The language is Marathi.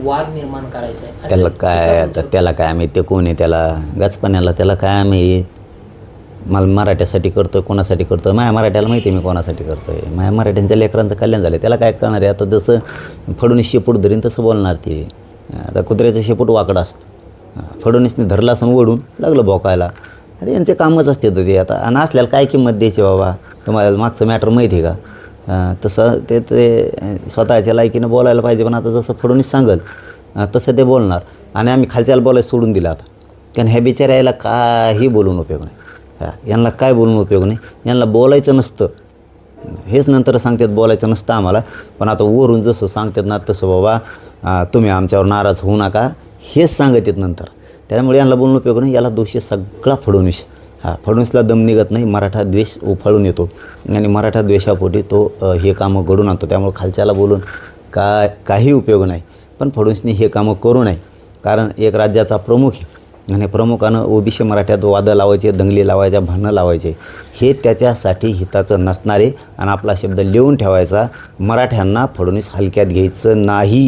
वाद निर्माण करायचा आहे त्याला काय आता त्याला काय आम्ही ते कोण आहे त्याला गचपाण्याला त्याला काय आम्ही मला मराठ्यासाठी करतो कोणासाठी करतो माझ्या मराठ्याला माहिती आहे मी कोणासाठी करतो आहे माझ्या मराठ्यांच्या लेकरांचं कल्याण झालं त्याला काय करणार आहे आता जसं फडणवीस शेपूट धरीन तसं बोलणार ते आता कुत्र्याचं शेपूट वाकडं असतं फडणवीसने धरलं असं ओढून लागलं भोकायला आता यांचे कामच असते ते आता आणि असल्याला काय किंमत द्यायची बाबा तुम्हाला मागचं मॅटर माहिती आहे का तसं ते स्वतःच्या लायकीनं बोलायला पाहिजे पण आता जसं फडणवीस सांगल तसं ते बोलणार आणि आम्ही खालच्याला बोलायला सोडून दिलं आता कारण ह्या बिचाऱ्याला काही बोलून उपयोग नाही यांना काय बोलून उपयोग नाही यांना बोलायचं नसतं हेच नंतर सांगतात बोलायचं नसतं आम्हाला पण आता वरून जसं सांगतात ना तसं बाबा तुम्ही आमच्यावर नाराज होऊ नका हेच सांगत आहेत नंतर त्यामुळे यांना बोलून उपयोग नाही याला दोषी सगळा फडणवीस फडणवीसला दम निघत नाही मराठा द्वेष उफाळून येतो आणि मराठा द्वेषापोटी तो हे कामं घडून आणतो त्यामुळे खालच्याला बोलून काही उपयोग नाही पण फडणवीसने हे कामं करू नये कारण एक राज्याचा प्रमुख आहे आणि प्रमुखानं ओबीसी मराठ्यात वादं लावायचे दंगली लावायच्या भांडणं लावायचे हे त्याच्यासाठी हिताचं नसणारे आणि आपला शब्द लिहून ठेवायचा मराठ्यांना फडणवीस हलक्यात घ्यायचं नाही